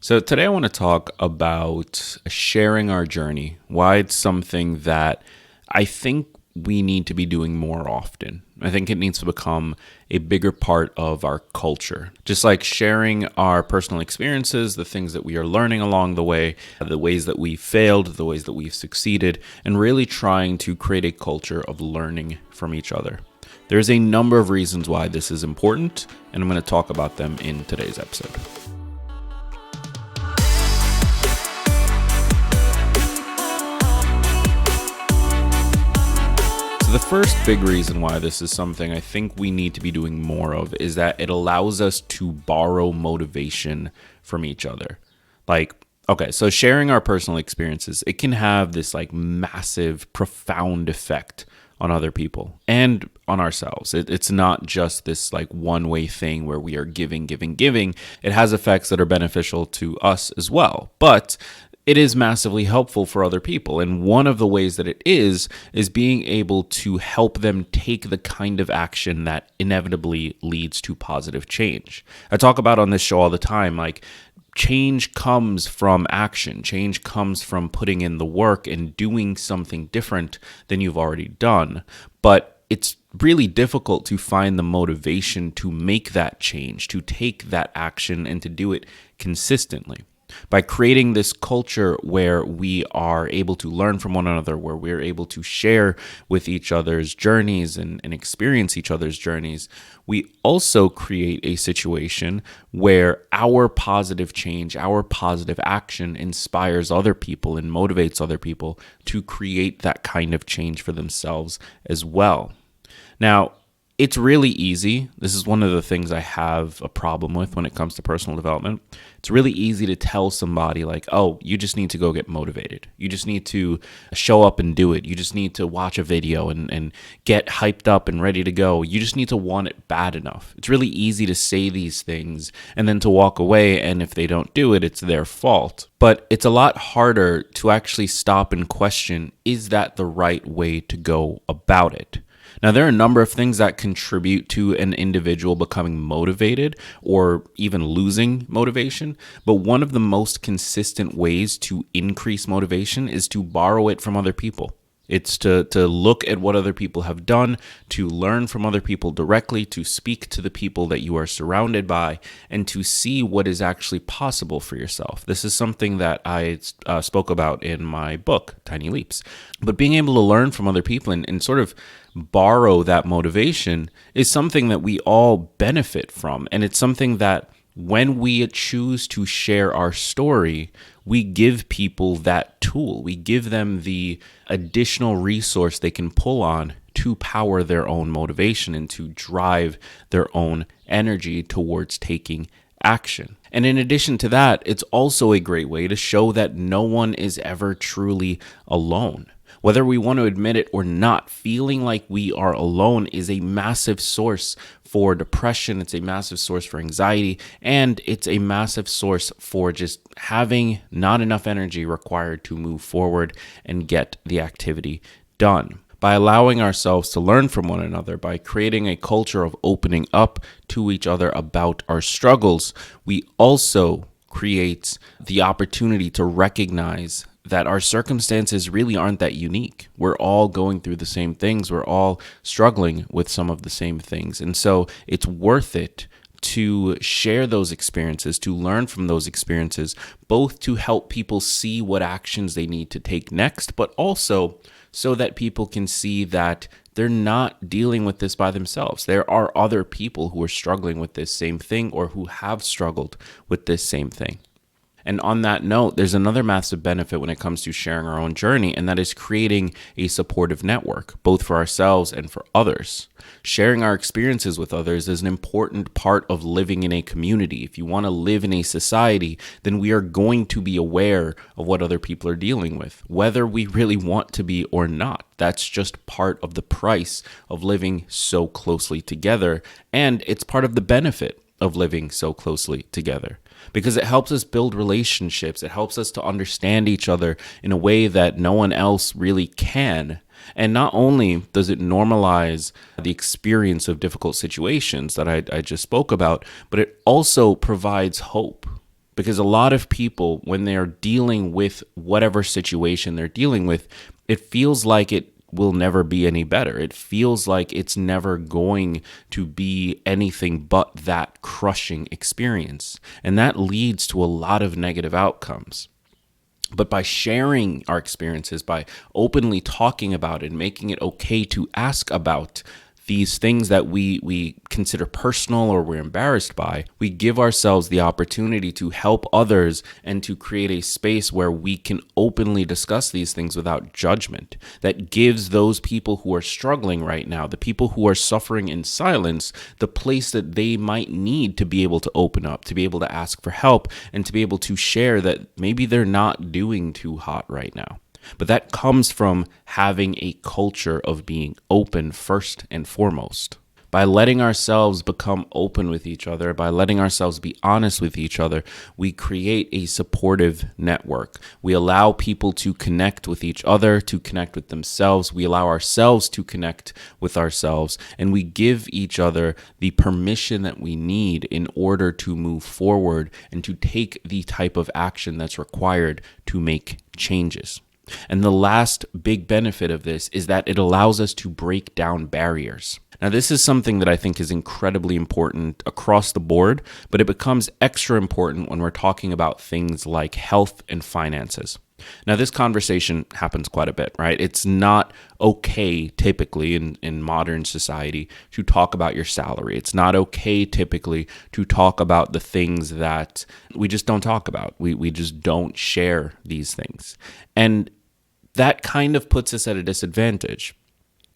So, today I want to talk about sharing our journey, why it's something that I think we need to be doing more often. I think it needs to become a bigger part of our culture. Just like sharing our personal experiences, the things that we are learning along the way, the ways that we failed, the ways that we've succeeded, and really trying to create a culture of learning from each other. There's a number of reasons why this is important, and I'm going to talk about them in today's episode. So the first big reason why this is something I think we need to be doing more of is that it allows us to borrow motivation from each other. So sharing our personal experiences, it can have this massive, profound effect on other people and on ourselves. It's not just this one-way thing where we are giving. It has effects that are beneficial to us as well. But it is massively helpful for other people. And one of the ways that it is being able to help them take the kind of action that inevitably leads to positive change. I talk about on this show all the time, change comes from action. Change comes from putting in the work and doing something different than you've already done. But it's really difficult to find the motivation to make that change, to take that action and to do it consistently. By creating this culture where we are able to learn from one another, where we're able to share with each other's journeys and experience each other's journeys, we also create a situation where our positive change, our positive action inspires other people and motivates other people to create that kind of change for themselves as well. Now, it's really easy. This is one of the things I have a problem with when it comes to personal development. It's really easy to tell somebody oh, you just need to go get motivated. You just need to show up and do it. You just need to watch a video and get hyped up and ready to go. You just need to want it bad enough. It's really easy to say these things and then to walk away, and if they don't do it, it's their fault. But it's a lot harder to actually stop and question, is that the right way to go about it? Now, there are a number of things that contribute to an individual becoming motivated or even losing motivation, but one of the most consistent ways to increase motivation is to borrow it from other people. It's to look at what other people have done, to learn from other people directly, to speak to the people that you are surrounded by, and to see what is actually possible for yourself. This is something that I spoke about in my book, Tiny Leaps. But being able to learn from other people and sort of borrow that motivation is something that we all benefit from. And it's something that when we choose to share our story, we give people that tool. We give them the additional resource they can pull on to power their own motivation and to drive their own energy towards taking action. And in addition to that, it's also a great way to show that no one is ever truly alone. Whether we want to admit it or not, feeling like we are alone is a massive source for depression. It's a massive source for anxiety, and it's a massive source for just having not enough energy required to move forward and get the activity done. By allowing ourselves to learn from one another, by creating a culture of opening up to each other about our struggles, we also create the opportunity to recognize that our circumstances really aren't that unique. We're all going through the same things. We're all struggling with some of the same things. And so it's worth it to share those experiences, to learn from those experiences, both to help people see what actions they need to take next, but also so that people can see that they're not dealing with this by themselves. There are other people who are struggling with this same thing or who have struggled with this same thing. And on that note, there's another massive benefit when it comes to sharing our own journey, and that is creating a supportive network, both for ourselves and for others. Sharing our experiences with others is an important part of living in a community. If you want to live in a society, then we are going to be aware of what other people are dealing with, whether we really want to be or not. That's just part of the price of living so closely together, and it's part of the benefit of living so closely together, because it helps us build relationships. It helps us to understand each other in a way that no one else really can. And not only does it normalize the experience of difficult situations that I just spoke about, but it also provides hope. Because a lot of people, when they are dealing with whatever situation they're dealing with, it feels like it will never be any better. It feels like it's never going to be anything but that crushing experience. And that leads to a lot of negative outcomes. But by sharing our experiences, by openly talking about it, making it okay to ask about these things that we consider personal or we're embarrassed by, we give ourselves the opportunity to help others and to create a space where we can openly discuss these things without judgment. That gives those people who are struggling right now, the people who are suffering in silence, the place that they might need to be able to open up, to be able to ask for help, and to be able to share that maybe they're not doing too hot right now. But that comes from having a culture of being open first and foremost. By letting ourselves become open with each other, by letting ourselves be honest with each other, we create a supportive network. We allow people to connect with each other, to connect with themselves. We allow ourselves to connect with ourselves, and we give each other the permission that we need in order to move forward and to take the type of action that's required to make changes. And the last big benefit of this is that it allows us to break down barriers. Now, this is something that I think is incredibly important across the board, but it becomes extra important when we're talking about things like health and finances. Now, this conversation happens quite a bit, right? It's not okay typically in modern society to talk about your salary. It's not okay typically to talk about the things that we just don't talk about. We just don't share these things. And that kind of puts us at a disadvantage.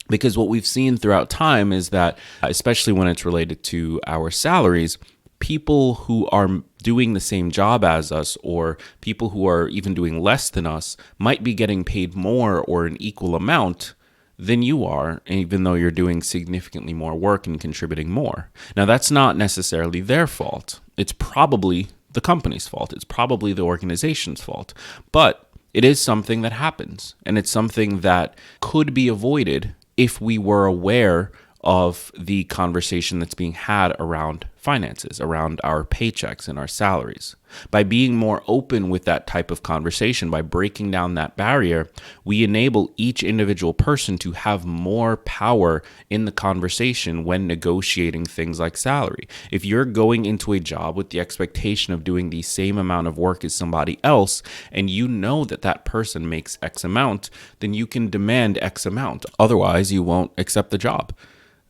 Because what we've seen throughout time is that, especially when it's related to our salaries, people who are doing the same job as us or people who are even doing less than us might be getting paid more or an equal amount than you are, even though you're doing significantly more work and contributing more. Now, that's not necessarily their fault. It's probably the company's fault. It's probably the organization's fault. But it is something that happens, and it's something that could be avoided if we were aware of the conversation that's being had around finances, around our paychecks and our salaries. By being more open with that type of conversation, by breaking down that barrier, we enable each individual person to have more power in the conversation when negotiating things like salary. If you're going into a job with the expectation of doing the same amount of work as somebody else, and you know that that person makes X amount, then you can demand X amount. Otherwise, you won't accept the job.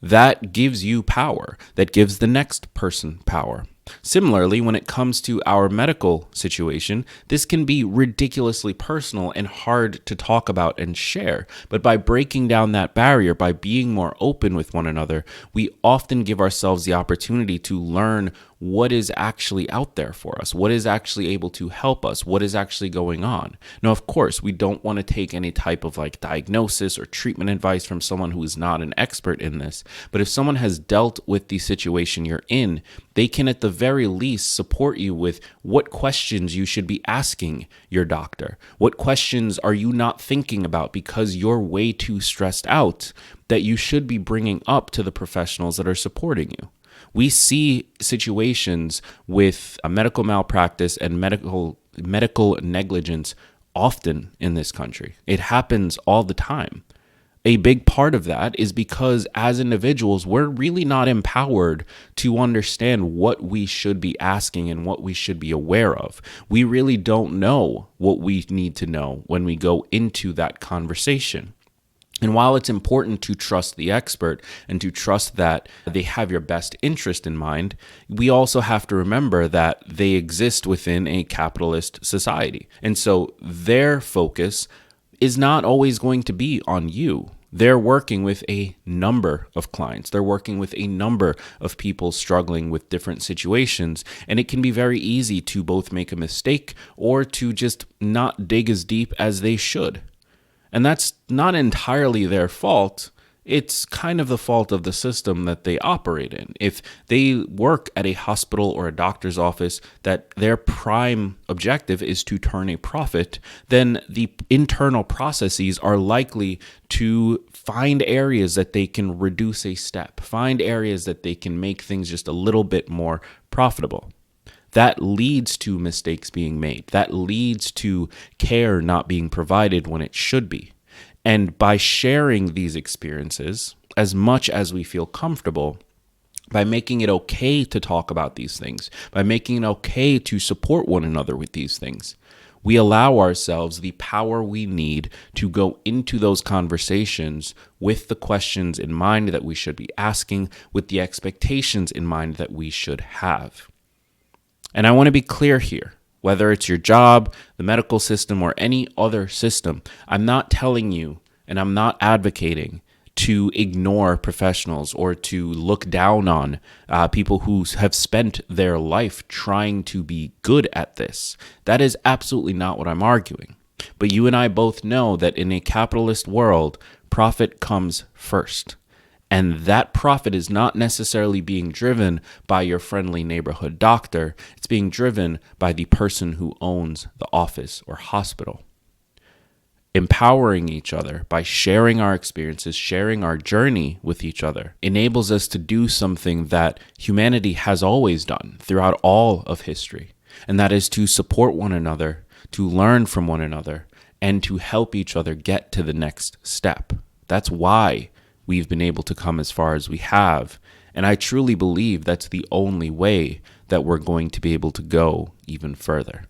That gives you power. That gives the next person power. Similarly, when it comes to our medical situation, this can be ridiculously personal and hard to talk about and share. But by breaking down that barrier, by being more open with one another, we often give ourselves the opportunity to learn what is actually out there for us, what is actually able to help us, what is actually going on. Now, of course, we don't want to take any type of diagnosis or treatment advice from someone who is not an expert in this. But if someone has dealt with the situation you're in, they can at the very least support you with what questions you should be asking your doctor. What questions are you not thinking about because you're way too stressed out that you should be bringing up to the professionals that are supporting you? We see situations with a medical malpractice and medical negligence often in this country. It happens all the time. A big part of that is because as individuals, we're really not empowered to understand what we should be asking and what we should be aware of. We really don't know what we need to know when we go into that conversation. And while it's important to trust the expert and to trust that they have your best interest in mind, we also have to remember that they exist within a capitalist society. And so their focus is not always going to be on you. They're working with a number of clients. They're working with a number of people struggling with different situations. And it can be very easy to both make a mistake or to just not dig as deep as they should. And that's not entirely their fault. It's kind of the fault of the system that they operate in. If they work at a hospital or a doctor's office that their prime objective is to turn a profit, then the internal processes are likely to find areas that they can reduce a step, find areas that they can make things just a little bit more profitable. That leads to mistakes being made. That leads to care not being provided when it should be. And by sharing these experiences, as much as we feel comfortable, by making it okay to talk about these things, by making it okay to support one another with these things, we allow ourselves the power we need to go into those conversations with the questions in mind that we should be asking, with the expectations in mind that we should have. And I want to be clear here, whether it's your job, the medical system, or any other system, I'm not telling you and I'm not advocating to ignore professionals or to look down on people who have spent their life trying to be good at this. That is absolutely not what I'm arguing. But you and I both know that in a capitalist world, profit comes first. And that profit is not necessarily being driven by your friendly neighborhood doctor. It's being driven by the person who owns the office or hospital. Empowering each other by sharing our experiences, sharing our journey with each other, enables us to do something that humanity has always done throughout all of history. And that is to support one another, to learn from one another, and to help each other get to the next step. That's why we've been able to come as far as we have. And I truly believe that's the only way that we're going to be able to go even further.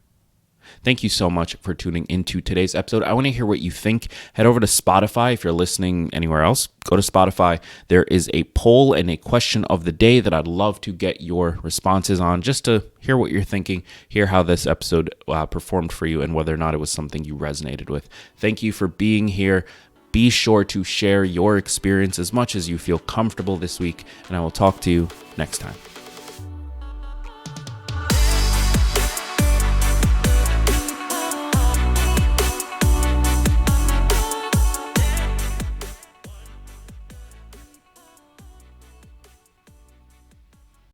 Thank you so much for tuning into today's episode. I want to hear what you think. Head over to Spotify. If you're listening anywhere else, go to Spotify. There is a poll and a question of the day that I'd love to get your responses on, just to hear what you're thinking, hear how this episode performed for you, and whether or not it was something you resonated with. Thank you for being here. Be sure to share your experience as much as you feel comfortable this week, and I will talk to you next time.